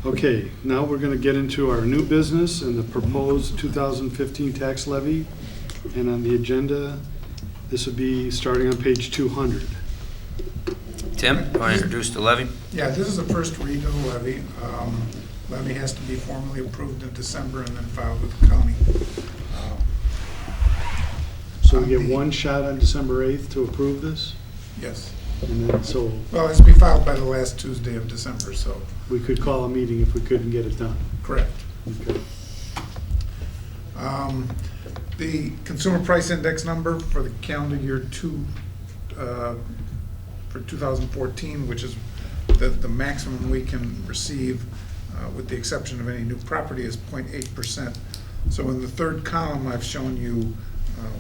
Okay, now we're going to get into our new business and the proposed 2015 tax levy. And on the agenda, this would be starting on page 200. Tim, want to introduce the levy? Yeah, this is the first read of the levy. Levy has to be formally approved in December and then filed with the county. So we get one shot on December 8th to approve this? Yes. And then, so Well, it has to be filed by the last Tuesday of December, so. we could call a meeting if we couldn't get it done. Correct. Okay. The consumer price index number for the calendar year for 2014, which is the maximum we can receive, with the exception of any new property, is 0.8%. So in the third column, I've shown you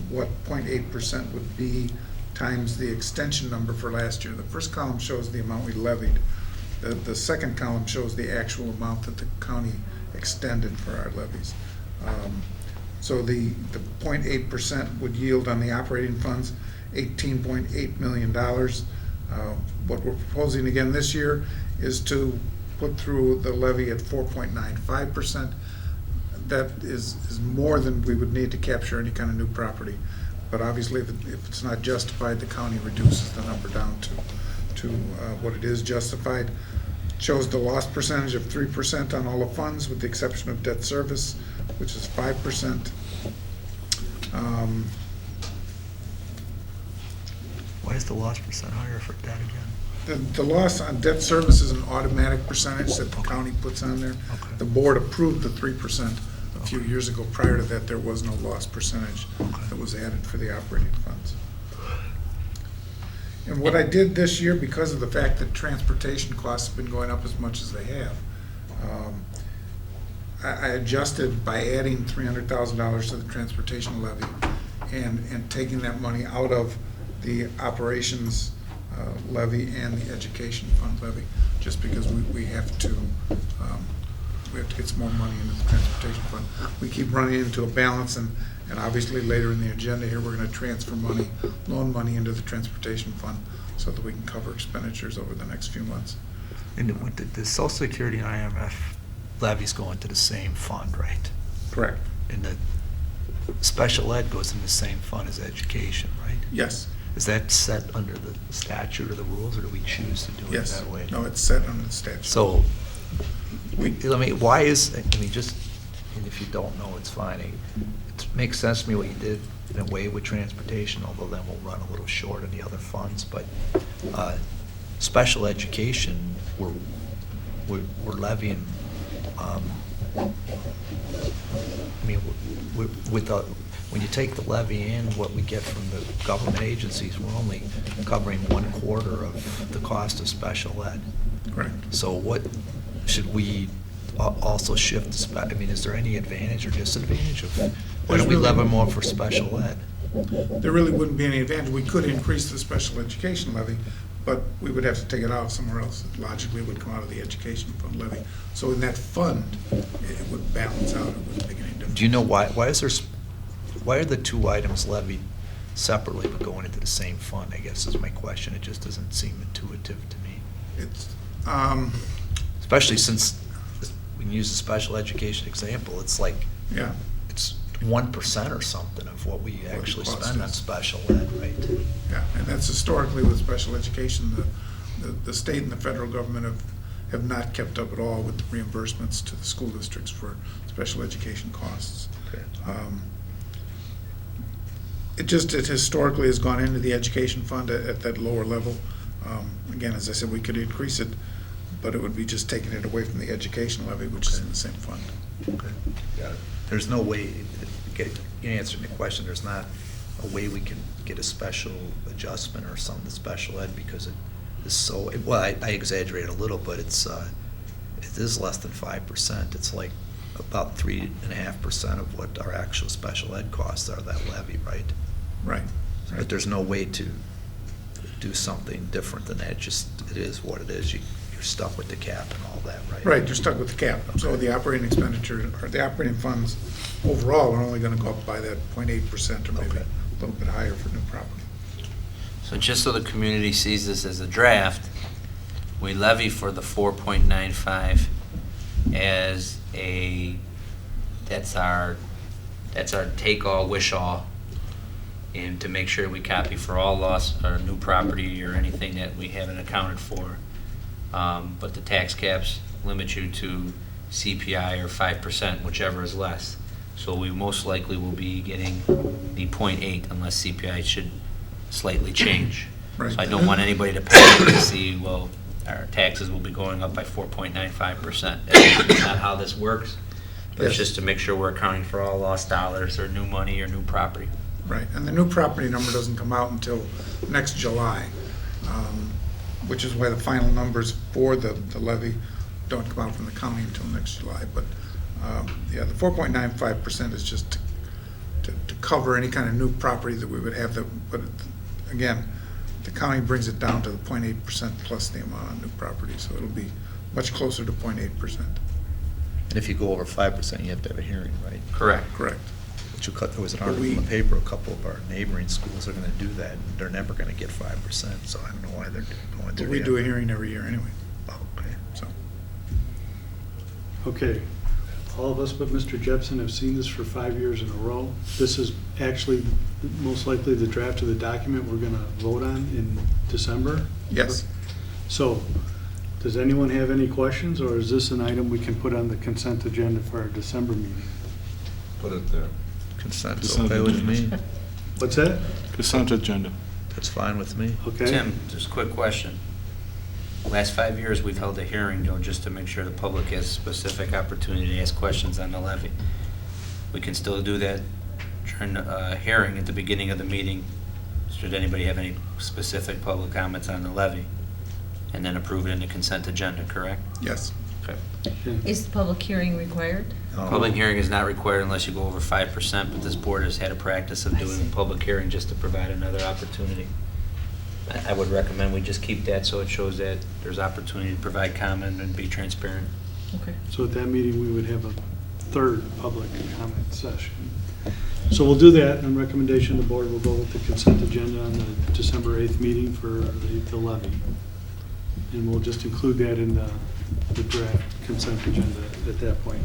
what 0.8% would be times the extension number for last year. The first column shows the amount we levied. The second column shows the actual amount that the county extended for our levies. So the 0.8% would yield on the operating funds $18.8 million. What we're proposing again this year is to put through the levy at 4.95%. That is more than we would need to capture any kind of new property. But obviously, if it's not justified, the county reduces the number down to what it is justified. It shows the loss percentage of 3% on all the funds, with the exception of debt service, which is 5%. Why is the loss percent higher for debt again? The loss on debt service is an automatic percentage that the county puts on there. Okay. The board approved the 3% a few years ago. Prior to that, there was no loss percentage that was added for the operating funds. And what I did this year, because of the fact that transportation costs have been going up as much as they have, I adjusted by adding $300,000 to the transportation levy and taking that money out of the operations levy and the education fund levy, just because we have to get some more money into the transportation fund. We keep running into a balance, and obviously later in the agenda here, we're going to transfer money, loan money into the transportation fund so that we can cover expenditures over the next few months. And the Social Security and IMF levies go into the same fund, right? Correct. And the special ed goes in the same fund as education, right? Yes. Is that set under the statute or the rules, or do we choose to do it Yes. that way? No, it's set under the statute. So, why is, just, and if you don't know, it's fine. It makes sense to me what you did in a way with transportation, although then we'll run a little short on the other funds. But special education, we're levying, when you take the levy in, what we get from the government agencies, we're only covering 1/4 of the cost of special ed. Correct. So what, should we also shift, is there any advantage or disadvantage of, why don't we levy more for special ed? There really wouldn't be any advantage. We could increase the special education levy, but we would have to take it out somewhere else. Logically, it would come out of the education fund levy. So in that fund, it would balance out. It wouldn't make any difference. Do you know why are the two items levied separately but going into the same fund, I guess is my question. It just doesn't seem intuitive to me. It's, Especially since, when you use the special education example, it's like, yeah. it's 1% or something of what we actually cost spend on is. special ed, right? Yeah, and that's historically with special education. The state and the federal government have not kept up at all with the reimbursements to the school districts for special education costs. Okay. It historically has gone into the education fund at that lower level. Again, as I said, we could increase it, but it would be just taking it away from the education levy, which is in the same fund. Okay, got it. There's no way, you answered the question, there's not a way we can get a special adjustment or something to special ed because it is so, well, I exaggerated a little, but it is less than 5%. It's like about 3.5% of what our actual special ed costs are, that levy, right? Right. But there's no way to do something different than that. It is what it is. You're stuck with the cap and all that, right? Right, you're stuck with the cap. Okay. So the operating expenditure, or the operating funds overall are only going to go up by that 0.8% or maybe Okay. a little bit higher for new property. So just so the community sees this as a draft, we levy for the 4.95 as that's our take all, wish all, and to make sure we copy for all loss or new property or anything that we haven't accounted for. But the tax caps limit you to CPI or 5%, whichever is less. So we most likely will be getting the 0.8 unless CPI should slightly change. Right. So I don't want anybody to panic to see, well, our taxes will be going up by 4.95%. That's not how this works, but it's Yes. just to make sure we're accounting for all lost dollars or new money or new property. Right, and the new property number doesn't come out until next July, which is why the final numbers for the levy don't come out from the county until next July. But, yeah, the 4.95% is just to cover any kind of new property that we would have, but again, the county brings it down to the 0.8% plus the amount of new property, so it'll be much closer to 0.8%. And if you go over 5%, you have to have a hearing, right? Correct. Correct. There was an article in the paper, a couple of our neighboring schools are gonna do that, and they're never gonna get 5%, so I don't know why they're going But through. we do a hearing every year anyway, Okay. so. Okay, all of us but Mr. Jepson have seen this for 5 years in a row. This is actually most likely the draft of the document we're gonna vote on in December. Yes. So, does anyone have any questions, or is this an item we can put on the consent agenda for our December meeting? Put it there. Consent's Consent okay with me. agenda. What's that? Consent agenda. That's fine with me. Okay. Tim, just a quick question. Last 5 years, we've held a hearing, just to make sure the public has specific opportunity to ask questions on the levy. We can still do that during the hearing at the beginning of the meeting, should anybody have any specific public comments on the levy, and then approve it in the consent agenda, correct? Yes. Okay. Okay. Is the public hearing required? Public hearing is not required unless you go over 5%, but this board has had a practice of doing a public hearing just to provide another opportunity. I would recommend we just keep that so it shows that there's opportunity to provide comment and be transparent. Okay. So at that meeting, we would have a third public comment session. So we'll do that, and on recommendation of the board, we'll go with the consent agenda on the December 8th meeting for the levy. And we'll just include that in the draft consent agenda at that point.